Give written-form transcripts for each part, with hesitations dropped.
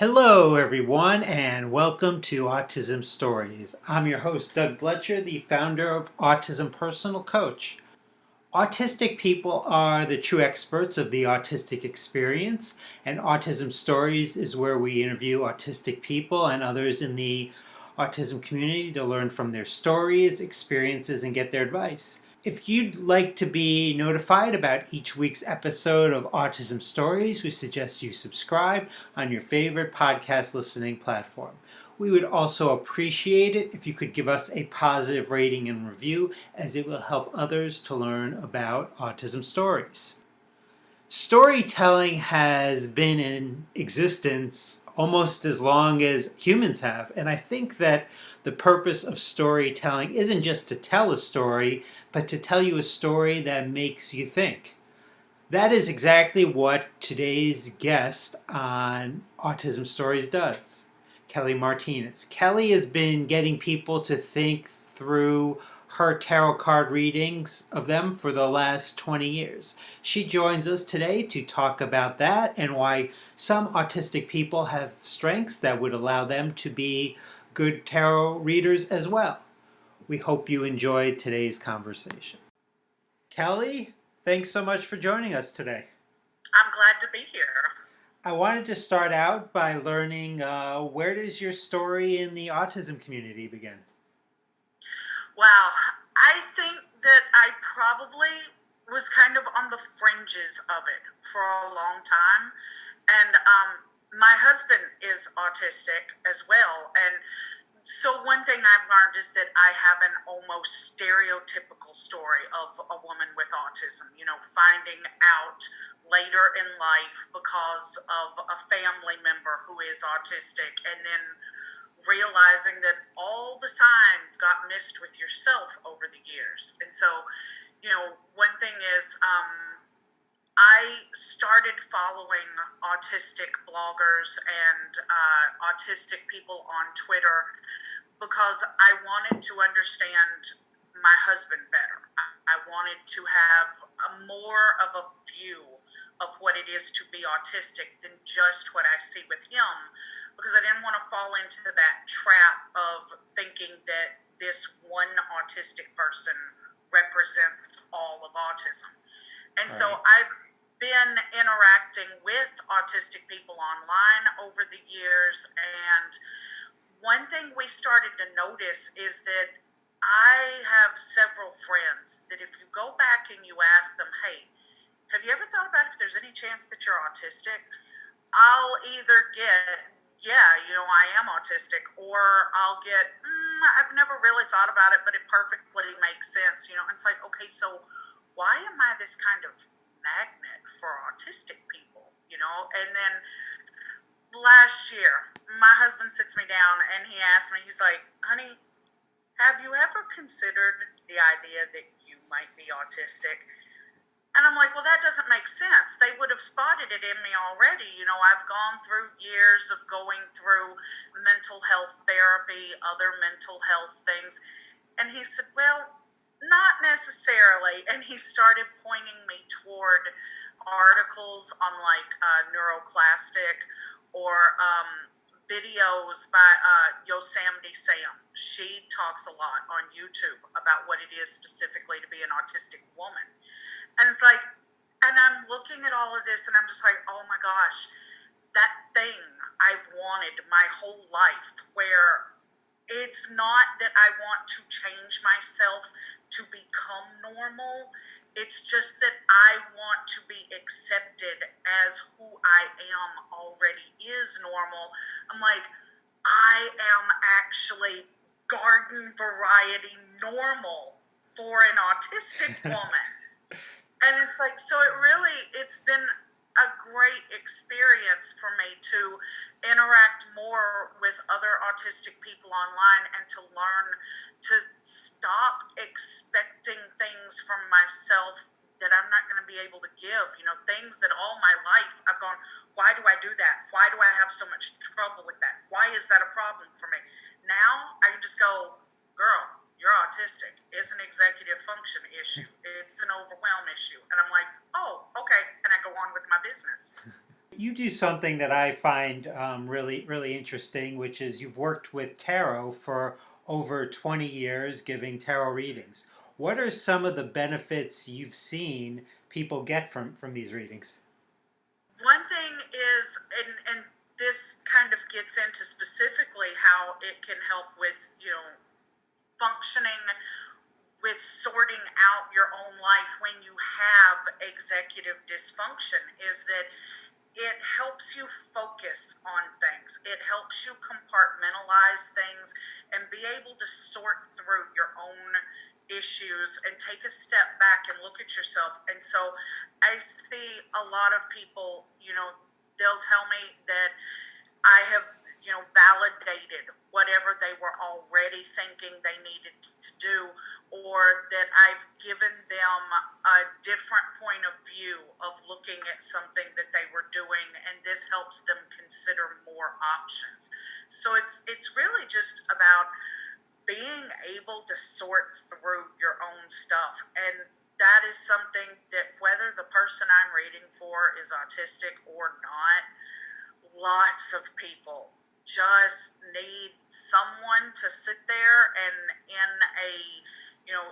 Hello, everyone, and welcome to Autism Stories. I'm your host, Doug Bletcher, the founder of Autism Personal Coach. Autistic people are the true experts of the autistic experience, and Autism Stories is where we interview autistic people and others in the autism community to learn from their stories, experiences, and get their advice. If you'd like to be notified about each week's episode of Autism Stories, we suggest you subscribe on your favorite podcast listening platform. We would also appreciate it if you could give us a positive rating and review, as it will help others to learn about autism stories. Storytelling has been in existence almost as long as humans have, and I think that the purpose of storytelling isn't just to tell a story, but to tell you a story that makes you think. That is exactly what today's guest on Autism Stories does, Kelly Martinez. Kelly has been getting people to think through her tarot card readings of them for the last 20 years. She joins us today to talk about that and why some autistic people have strengths that would allow them to be good tarot readers as well. We hope you enjoyed today's conversation. Kelly, thanks so much for joining us today. I'm glad to be here. I wanted to start out by learning where does your story in the autism community begin? Wow, I think that I probably was kind of on the fringes of it for a long time. And my husband is autistic as well. And so one thing I've learned is that I have an almost stereotypical story of a woman with autism, finding out later in life because of a family member who is autistic, and then realizing that all the signs got missed with yourself over the years. And so, one thing is, I started following autistic bloggers and autistic people on Twitter because I wanted to understand my husband better. I wanted to have more of a view of what it is to be autistic than just what I see with him, because I didn't want to fall into that trap of thinking that this one autistic person represents all of autism. And so I've been interacting with autistic people online over the years, and one thing we started to notice is that I have several friends that if you go back and you ask them, hey, have you ever thought about if there's any chance that you're autistic? I'll either get, I am autistic, or I'll get, I've never really thought about it, but it perfectly makes sense. It's like, okay, so why am I this kind of magnet for autistic people? And then last year, my husband sits me down and he asked me, he's like, honey, have you ever considered the idea that you might be autistic? And I'm like, well, that doesn't make sense. They would have spotted it in me already. I've gone through years of going through mental health therapy, other mental health things. And he said, well, not necessarily. And he started pointing me toward articles on like Neuroclastic or videos by Yosemite Sam. She talks a lot on YouTube about what it is specifically to be an autistic woman. And it's like, and I'm looking at all of this and I'm just like, oh my gosh, that thing I've wanted my whole life, where it's not that I want to change myself to become normal. It's just that I want to be accepted as who I am already is normal. I'm like, I am actually garden variety normal for an autistic woman. And it's like, so it's been a great experience for me to interact more with other autistic people online and to learn to stop expecting things from myself that I'm not going to be able to give. Things that all my life I've gone, why do I do that? Why do I have so much trouble with that? Why is that a problem for me? Now I can just go, girl, you're autistic. It's an executive function issue. It's an overwhelm issue. And I'm like, oh, okay. And I go on with my business. You do something that I find really, really interesting, which is you've worked with tarot for over 20 years, giving tarot readings. What are some of the benefits you've seen people get from these readings? One thing is, and this kind of gets into specifically how it can help with, functioning with sorting out your own life when you have executive dysfunction, is that it helps you focus on things. It helps you compartmentalize things and be able to sort through your own issues and take a step back and look at yourself. And so I see a lot of people, they'll tell me that I have, validated whatever they were already thinking they needed to do, or that I've given them a different point of view of looking at something that they were doing, and this helps them consider more options. So it's really just about being able to sort through your own stuff. And that is something that, whether the person I'm reading for is autistic or not, lots of people just need someone to sit there and, in a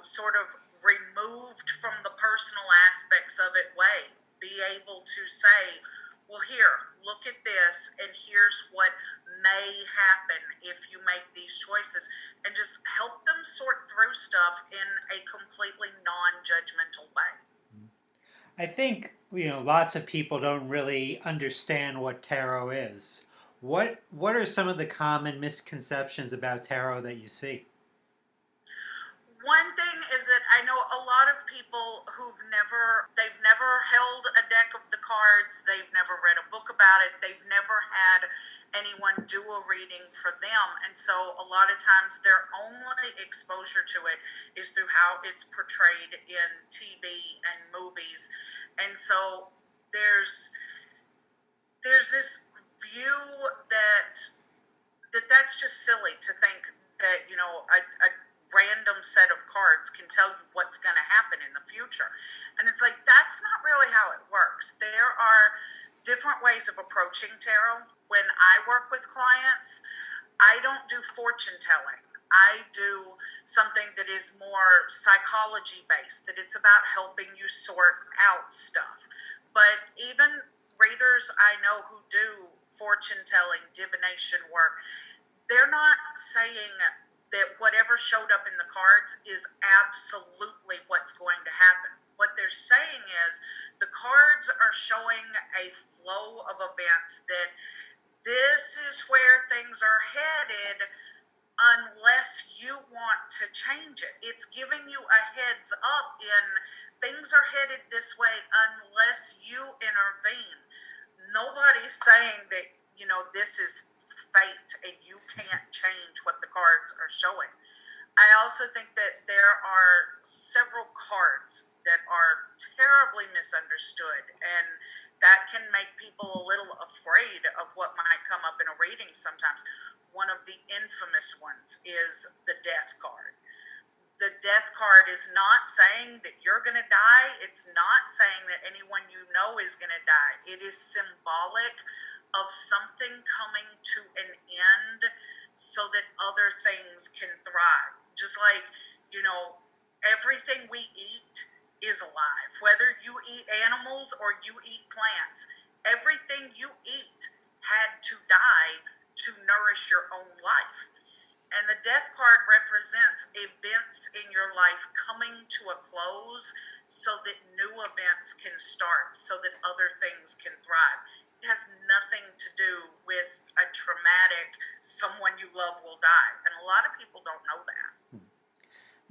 sort of removed from the personal aspects of it way, be able to say, well, here, look at this, and here's what may happen if you make these choices, and just help them sort through stuff in a completely non-judgmental way. I think, lots of people don't really understand what tarot is. What are some of the common misconceptions about tarot that you see? One thing is that I know a lot of people they've never held a deck of the cards, they've never read a book about it, they've never had anyone do a reading for them. And so a lot of times their only exposure to it is through how it's portrayed in TV and movies. And so there's this view that's just silly to think that, a random set of cards can tell you what's going to happen in the future. And it's like, that's not really how it works. There are different ways of approaching tarot. When I work with clients, I don't do fortune telling. I do something that is more psychology based, that it's about helping you sort out stuff. But even readers I know who do fortune telling, divination work, they're not saying that whatever showed up in the cards is absolutely what's going to happen. What they're saying is the cards are showing a flow of events, that this is where things are headed unless you want to change it. It's giving you a heads up in things are headed this way unless you intervene. Nobody's saying that, this is fate and you can't change what the cards are showing. I also think that there are several cards that are terribly misunderstood, and that can make people a little afraid of what might come up in a reading sometimes. One of the infamous ones is the death card. The death card is not saying that you're going to die. It's not saying that anyone you know is going to die. It is symbolic of something coming to an end so that other things can thrive. Just like, everything we eat is alive. Whether you eat animals or you eat plants, everything you eat had to die to nourish your own life. And the death card represents events in your life coming to a close so that new events can start, so that other things can thrive. It has nothing to do with a traumatic, someone you love will die. And a lot of people don't know that.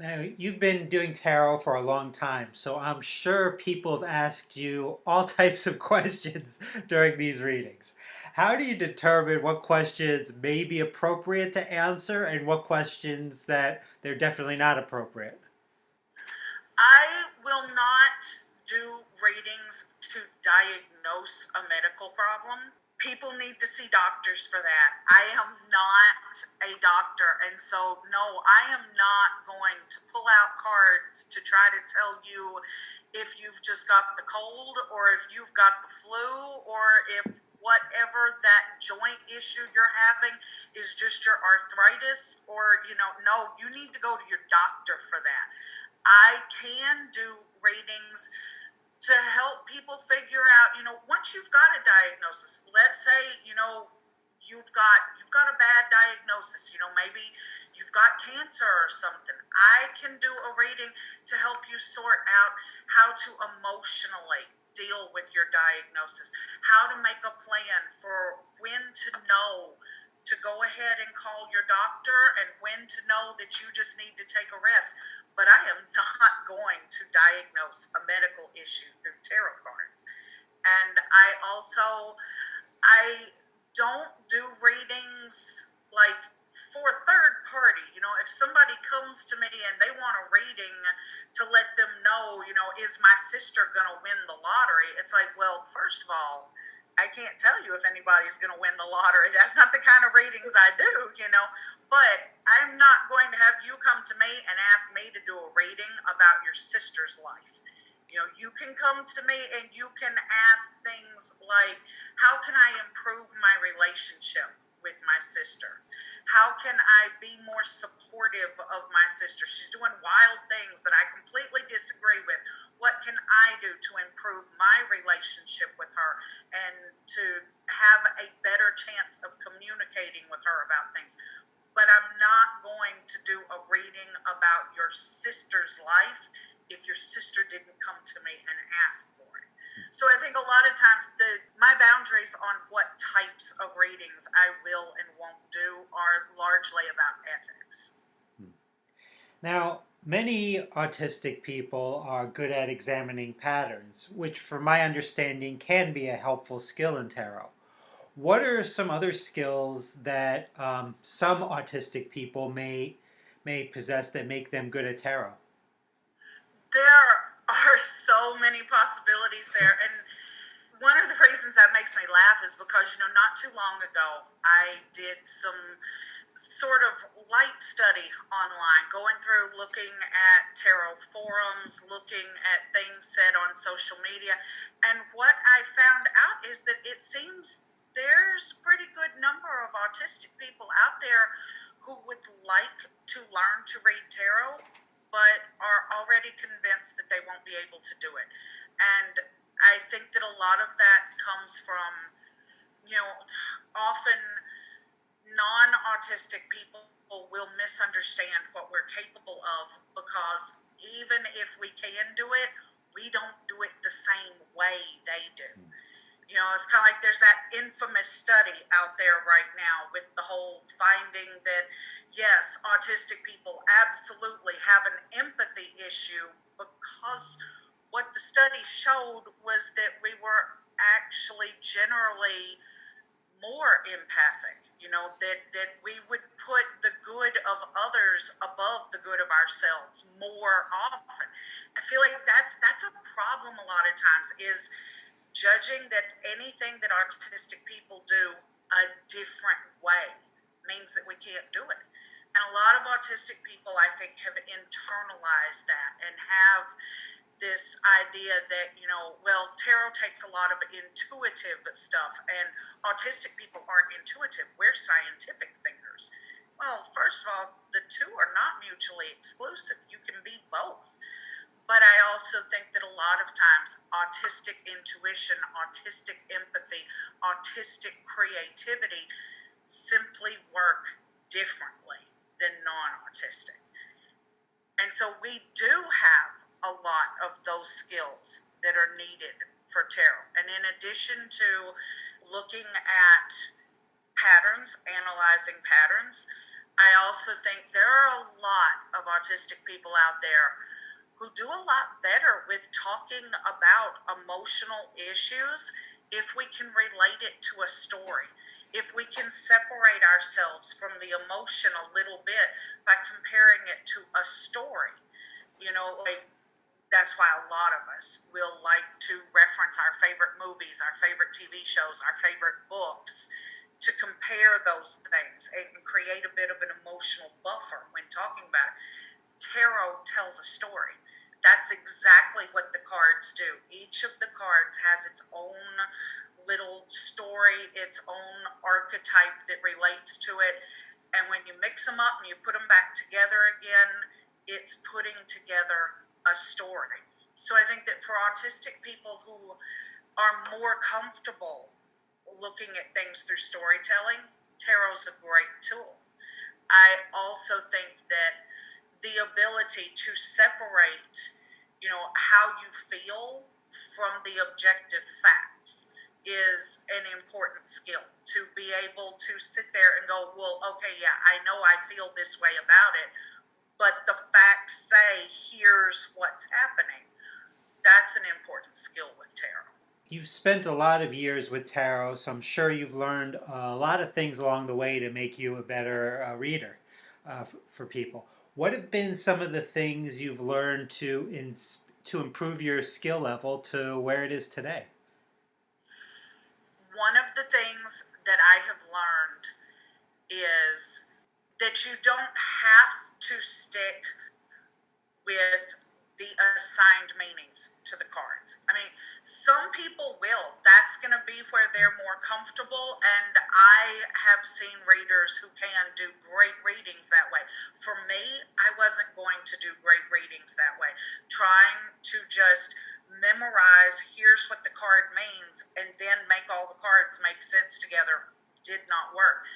Now, you've been doing tarot for a long time, so I'm sure people have asked you all types of questions during these readings. How do you determine what questions may be appropriate to answer and what questions that they're definitely not appropriate? I will not do readings to diagnose a medical problem. people need to see doctors for that. I am not a doctor, and so no, I am not going to pull out cards to try to tell you if you've just got the cold or if you've got the flu or if whatever that joint issue you're having is just your arthritis, or no, you need to go to your doctor for that. I can do readings to help people figure out, once you've got a diagnosis, let's say, you've got a bad diagnosis, maybe you've got cancer or something. I can do a reading to help you sort out how to emotionally deal with your diagnosis, how to make a plan for when to know to go ahead and call your doctor and when to know that you just need to take a rest. But I am not going to diagnose a medical issue through tarot cards. And I don't do readings like for a third party. If somebody comes to me and they want a reading to let them know, is my sister going to win the lottery? It's like, well, first of all, I can't tell you if anybody's going to win the lottery. That's not the kind of readings I do, But I'm not going to have you come to me and ask me to do a reading about your sister's life. You can come to me and you can ask things like, how can I improve my relationship with my sister? How can I be more supportive of my sister? She's doing wild things that I completely disagree with. What can I do to improve my relationship with her and to have a better chance of communicating with her about things? But I'm not going to do a reading about your sister's life if your sister didn't come to me and ask for it. So I think a lot of times my boundaries on what types of readings I will and won't do are largely about ethics. Now, many autistic people are good at examining patterns, which, from my understanding, can be a helpful skill in tarot. What are some other skills that some autistic people may possess that make them good at tarot? There are so many possibilities there, and one of the reasons that makes me laugh is because not too long ago I did some sort of light study online, going through looking at tarot forums, looking at things said on social media, and what I found out is that it seems there's a pretty good number of autistic people out there who would like to learn to read tarot but are already convinced that they won't be able to do it. And I think that a lot of that comes from, often non-autistic people will misunderstand what we're capable of because even if we can do it, we don't do it the same way they do. It's kind of like there's that infamous study out there right now with the whole finding that, yes, autistic people absolutely have an empathy issue because what the study showed was that we were actually generally more empathic, that we would put the good of others above the good of ourselves more often. I feel like that's a problem a lot of times, is judging that anything that autistic people do a different way means that we can't do it. And a lot of autistic people, I think, have internalized that and have this idea that, well, tarot takes a lot of intuitive stuff, and autistic people aren't intuitive. We're scientific thinkers. Well, first of all, the two are not mutually exclusive. You can be both. But I also think that a lot of times autistic intuition, autistic empathy, autistic creativity simply work differently than non-autistic. And so we do have a lot of those skills that are needed for tarot. And in addition to looking at patterns, analyzing patterns, I also think there are a lot of autistic people out there who do a lot better with talking about emotional issues if we can relate it to a story, if we can separate ourselves from the emotion a little bit by comparing it to a story. Like that's why a lot of us will like to reference our favorite movies, our favorite TV shows, our favorite books to compare those things and create a bit of an emotional buffer when talking about it. Tarot tells a story. That's exactly what the cards do. Each of the cards has its own little story, its own archetype that relates to it. And when you mix them up and you put them back together again, it's putting together a story. So I think that for autistic people who are more comfortable looking at things through storytelling, tarot's a great tool. I also think that the ability to separate, how you feel from the objective facts is an important skill. To be able to sit there and go, well, okay, yeah, I know I feel this way about it, but the facts say here's what's happening. That's an important skill with tarot. You've spent a lot of years with tarot, so I'm sure you've learned a lot of things along the way to make you a better reader for people. What have been some of the things you've learned to improve your skill level to where it is today? One of the things that I have learned is that you don't have to stick with the assigned meanings to the cards. I mean, some people will. That's going to be where they're more comfortable, and I have seen readers who can do great readings that way. For me, I wasn't going to do great readings that way. Trying to just memorize, here's what the card means, and then make all the cards make sense together did not work.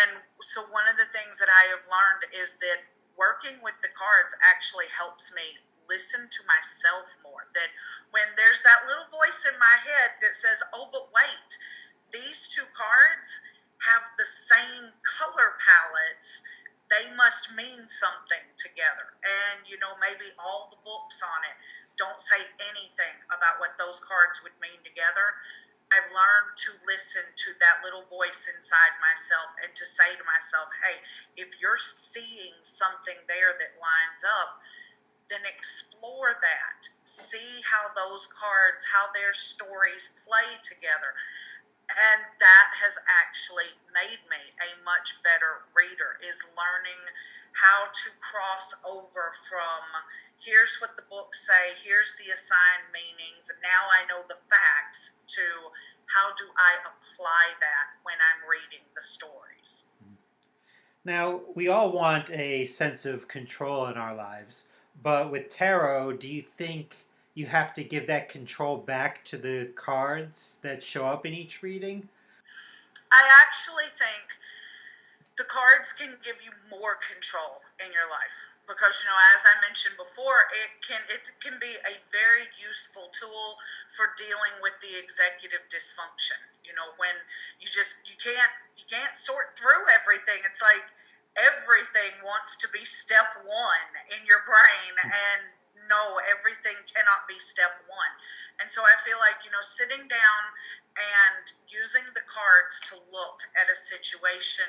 And so one of the things that I have learned is that working with the cards actually helps me listen to myself more. That when there's that little voice in my head that says, oh, but wait, these two cards have the same color palettes, they must mean something together. And, maybe all the books on it don't say anything about what those cards would mean together. I've learned to listen to that little voice inside myself and to say to myself, hey, if you're seeing something there that lines up, then explore that. See how those cards, how their stories play together. And that has actually made me a much better reader, is learning how to cross over from here's what the books say, here's the assigned meanings, and now I know the facts, to how do I apply that when I'm reading the stories. Now, we all want a sense of control in our lives, but with tarot, do you think you have to give that control back to the cards that show up in each reading? I actually think the cards can give you more control in your life because, as I mentioned before, it can be a very useful tool for dealing with the executive dysfunction. When you can't sort through everything. It's like everything wants to be step one in your brain, and no, everything cannot be step one. And so I feel like, sitting down and using the cards to look at a situation,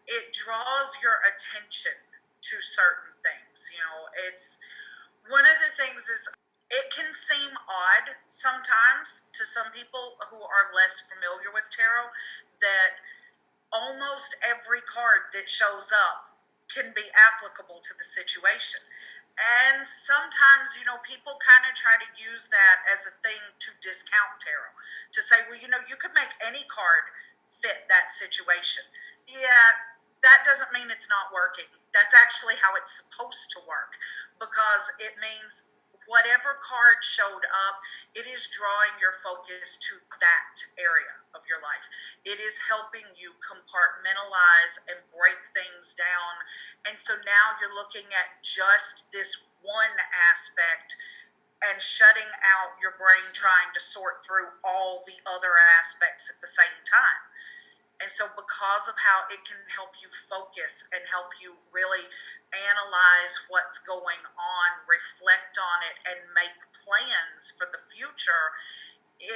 it draws your attention to certain things. It's one of the things is it can seem odd sometimes to some people who are less familiar with tarot that almost every card that shows up can be applicable to the situation. And sometimes, people kind of try to use that as a thing to discount tarot, to say, well, you could make any card fit that situation. Yeah, that doesn't mean it's not working. That's actually how it's supposed to work, because it means whatever card showed up, it is drawing your focus to that area of your life. It is helping you compartmentalize and break things down. And so now you're looking at just this one aspect and shutting out your brain trying to sort through all the other aspects at the same time. And so because of how it can help you focus and help you really analyze what's going on, reflect on it, and make plans for the future,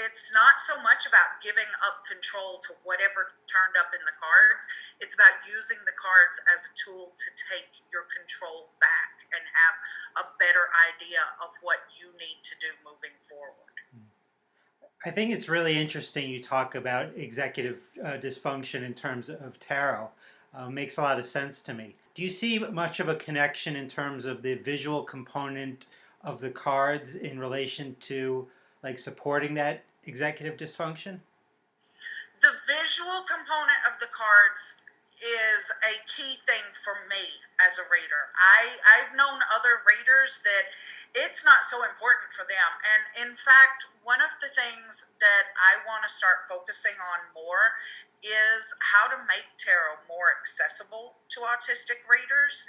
it's not so much about giving up control to whatever turned up in the cards. It's about using the cards as a tool to take your control back and have a better idea of what you need to do moving forward. I think it's really interesting you talk about executive dysfunction in terms of tarot. Makes a lot of sense to me. Do you see much of a connection in terms of the visual component of the cards in relation to like supporting that executive dysfunction? The visual component of the cards is a key thing for me as a reader. I've known other readers that it's not so important for them. And in fact, one of the things that I want to start focusing on more is how to make tarot more accessible to autistic readers.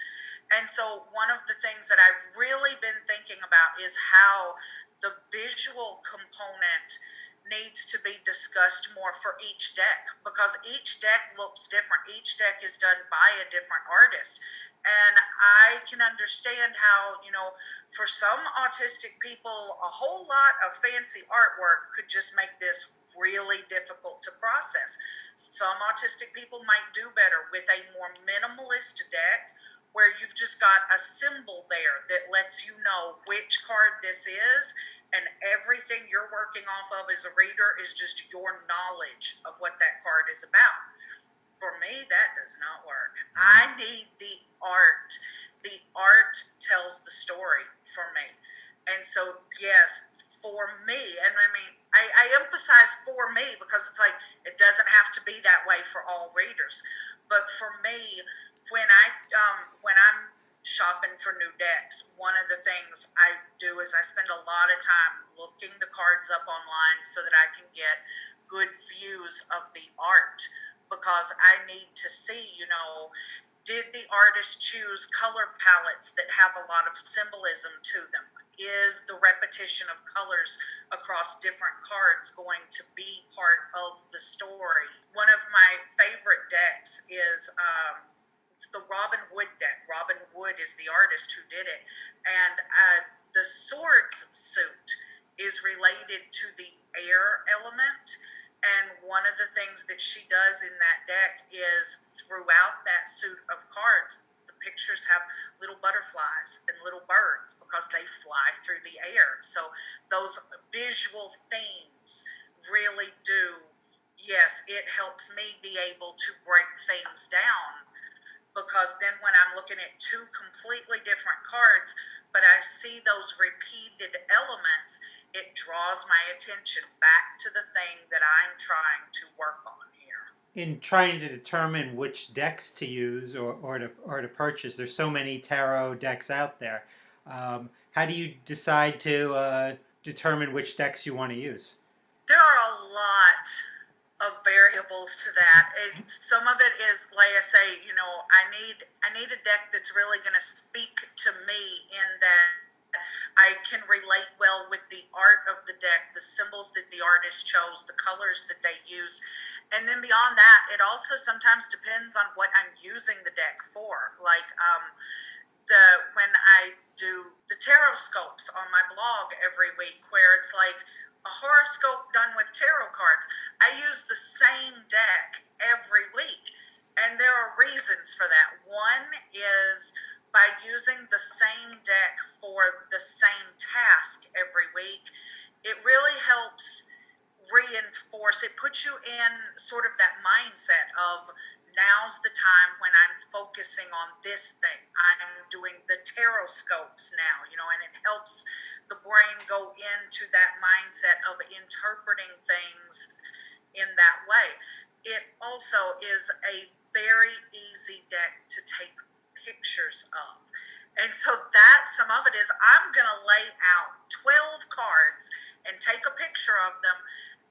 And so one of the things that I've really been thinking about is how the visual component needs to be discussed more for each deck, because each deck looks different. Each deck is done by a different artist. And I can understand how, for some autistic people, a whole lot of fancy artwork could just make this really difficult to process. Some autistic people might do better with a more minimalist deck where you've just got a symbol there that lets you know which card this is, and everything you're working off of as a reader is just your knowledge of what that card is about. For me, that does not work. I need the art. The art tells the story for me. And so, yes, for me, and I mean, I emphasize for me because it's like, it doesn't have to be that way for all readers. But for me, when I'm shopping for new decks, one of the things I do is I spend a lot of time looking the cards up online so that I can get good views of the art, because I need to see, did the artist choose color palettes that have a lot of symbolism to them? Is the repetition of colors across different cards going to be part of the story? One of my favorite decks is it's the Robin Wood deck. Robin Wood is the artist who did it. And the swords suit is related to the air element. And one of the things that she does in that deck is throughout that suit of cards, the pictures have little butterflies and little birds because they fly through the air. So those visual themes really do, yes, it helps me be able to break things down, because then when I'm looking at two completely different cards, but I see those repeated elements, it draws my attention back to the thing that I'm trying to work on here. In trying to determine which decks to use or to purchase, there's so many tarot decks out there. How do you decide to determine which decks you want to use? There are a lot of variables to that. Some of it is, like I say, I need a deck that's really going to speak to me in that I can relate well with the art of the deck, the symbols that the artist chose, the colors that they used. And then beyond that, it also sometimes depends on what I'm using the deck for. Like when I do the tarot scopes on my blog every week, where it's like a horoscope done with tarot cards, I use the same deck every week. And there are reasons for that. One is by using the same deck for the same task every week, it really helps reinforce, it puts you in sort of that mindset of, now's the time when I'm focusing on this thing. I'm doing the tarot scopes now, and it helps the brain go into that mindset of interpreting things in that way. It also is a very easy deck to take pictures of. And so that, some of it is, I'm going to lay out 12 cards and take a picture of them.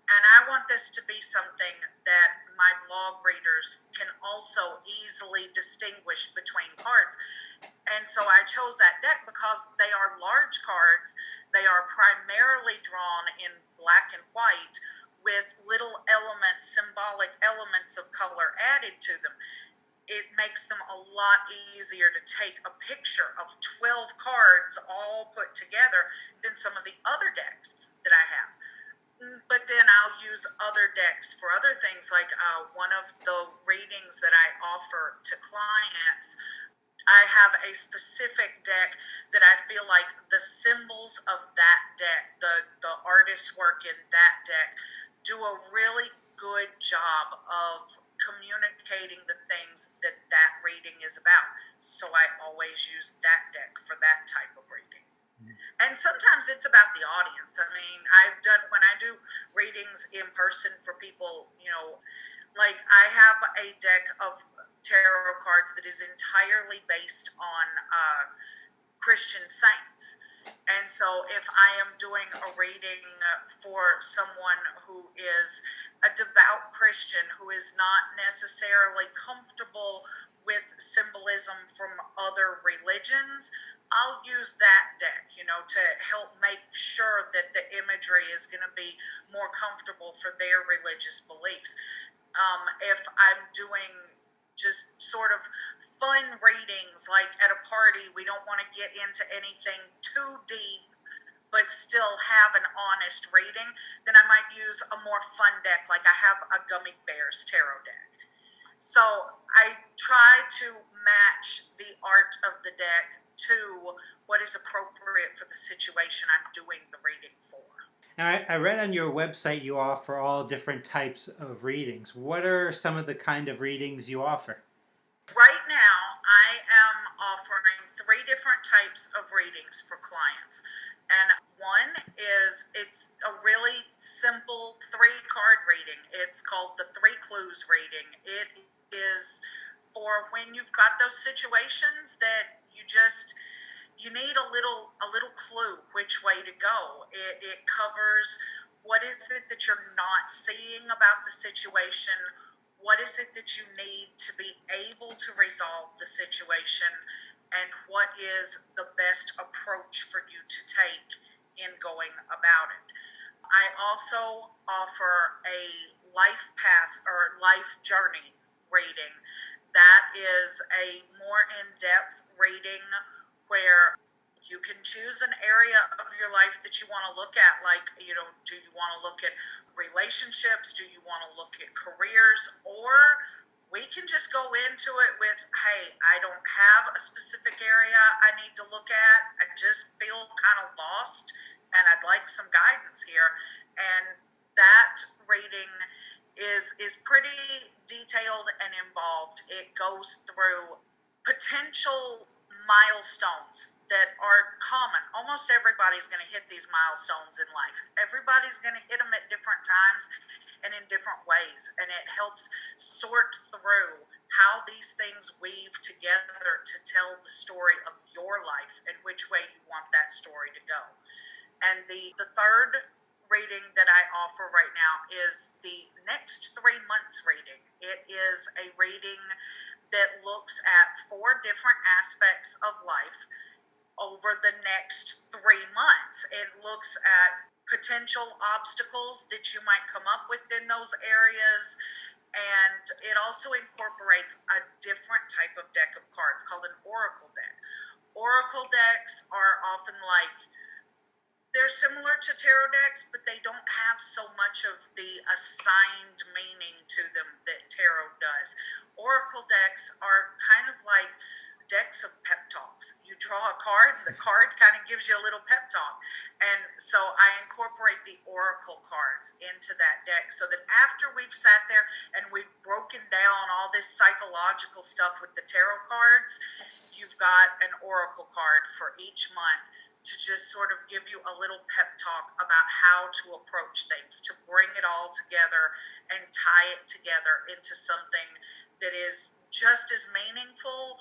And I want this to be something that my blog readers can also easily distinguish between cards. And so I chose that deck because they are large cards. They are primarily drawn in black and white with little elements, symbolic elements of color added to them. It makes them a lot easier to take a picture of 12 cards all put together than some of the other decks that I have. But then I'll use other decks for other things. Like one of the readings that I offer to clients, I have a specific deck that I feel like the symbols of that deck, the artist's work in that deck, do a really good job of communicating the things that that reading is about. So I always use that deck for that type of reading. And sometimes it's about the audience. I mean, when I do readings in person for people, like I have a deck of tarot cards that is entirely based on Christian saints. And so if I am doing a reading for someone who is a devout Christian who is not necessarily comfortable with symbolism from other religions, I'll use that deck, to help make sure that the imagery is going to be more comfortable for their religious beliefs. If I'm doing just sort of fun readings, like at a party, we don't want to get into anything too deep, but still have an honest reading, then I might use a more fun deck, like I have a Gummy Bears tarot deck. So I try to match the art of the deck to what is appropriate for the situation I'm doing the reading for. Now, I read on your website you offer all different types of readings. What are some of the kind of readings you offer? Right now, I am offering 3 different types of readings for clients. And one is, it's a really simple 3-card reading. It's called the 3 Clues reading. It is for when you've got those situations that you need a little clue which way to go. It covers what is it that you're not seeing about the situation, what is it that you need to be able to resolve the situation, and what is the best approach for you to take in going about it. I also offer a life path or life journey reading. That is a more in-depth reading where you can choose an area of your life that you want to look at. Like, do you want to look at relationships? Do you want to look at careers? Or we can just go into it with, hey, I don't have a specific area I need to look at. I just feel kind of lost and I'd like some guidance here. And that reading is pretty detailed and involved. It goes through potential milestones that are common. Almost everybody's going to hit these milestones in life. Everybody's going to hit them at different times and in different ways. And it helps sort through how these things weave together to tell the story of your life and which way you want that story to go. And the third reading that I offer right now is the next 3 months reading. It is a reading that looks at 4 different aspects of life over the next 3 months. It looks at potential obstacles that you might come up with in those areas, and it also incorporates a different type of deck of cards called an oracle deck. Oracle decks are often they're similar to tarot decks, but they don't have so much of the assigned meaning to them that tarot does. Oracle decks are kind of like decks of pep talks. You draw a card, and the card kind of gives you a little pep talk. And so I incorporate the oracle cards into that deck so that after we've sat there and we've broken down all this psychological stuff with the tarot cards, you've got an oracle card for each month to just sort of give you a little pep talk about how to approach things, to bring it all together and tie it together into something that is just as meaningful,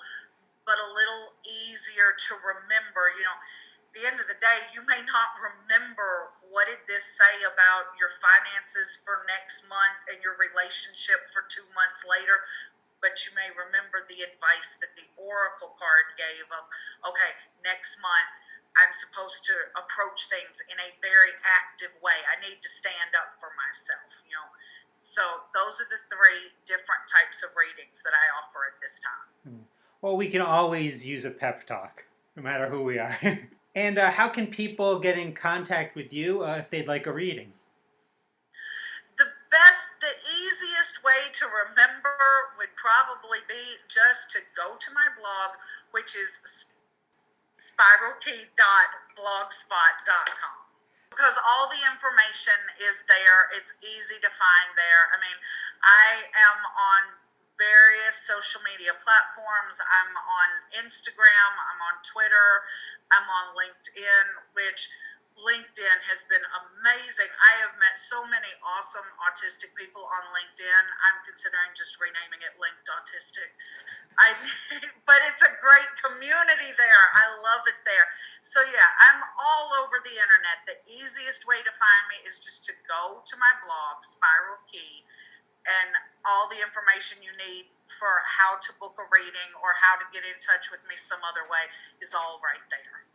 but a little easier to remember. At the end of the day, you may not remember what did this say about your finances for next month and your relationship for 2 months later, but you may remember the advice that the oracle card gave of, okay, next month, I'm supposed to approach things in a very active way. I need to stand up for myself, So those are the 3 different types of readings that I offer at this time. Well, we can always use a pep talk, no matter who we are. And how can people get in contact with you if they'd like a reading? the easiest way to remember would probably be just to go to my blog, which is spiralkey.blogspot.com. Because all the information is there. It's easy to find there. I mean, I am on various social media platforms. I'm on Instagram, I'm on Twitter, I'm on LinkedIn, which LinkedIn has been amazing. I have met so many awesome autistic people on LinkedIn. I'm considering just renaming it Linked Autistic. But it's a great community there. I love it there. So yeah, I'm all over the internet. The easiest way to find me is just to go to my blog, Spiral Key, and all the information you need for how to book a reading or how to get in touch with me some other way is all right there.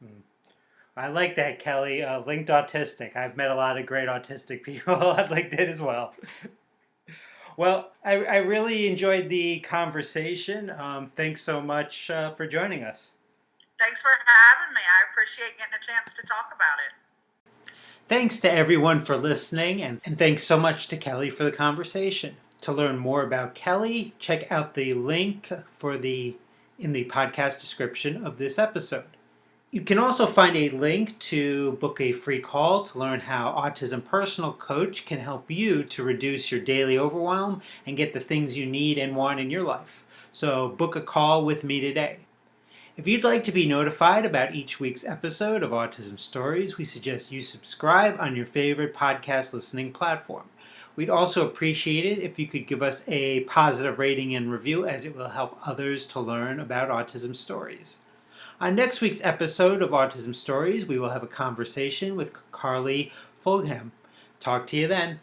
I like that, Kelly. Linked Autistic. I've met a lot of great autistic people on LinkedIn as well. Well, I really enjoyed the conversation. Thanks so much for joining us. Thanks for having me. I appreciate getting a chance to talk about it. Thanks to everyone for listening, and thanks so much to Kelly for the conversation. To learn more about Kelly, check out the link in the podcast description of this episode. You can also find a link to book a free call to learn how Autism Personal Coach can help you to reduce your daily overwhelm and get the things you need and want in your life. So book a call with me today. If you'd like to be notified about each week's episode of Autism Stories, we suggest you subscribe on your favorite podcast listening platform. We'd also appreciate it if you could give us a positive rating and review, as it will help others to learn about Autism Stories. On next week's episode of Autism Stories, we will have a conversation with Carly Fulgham. Talk to you then.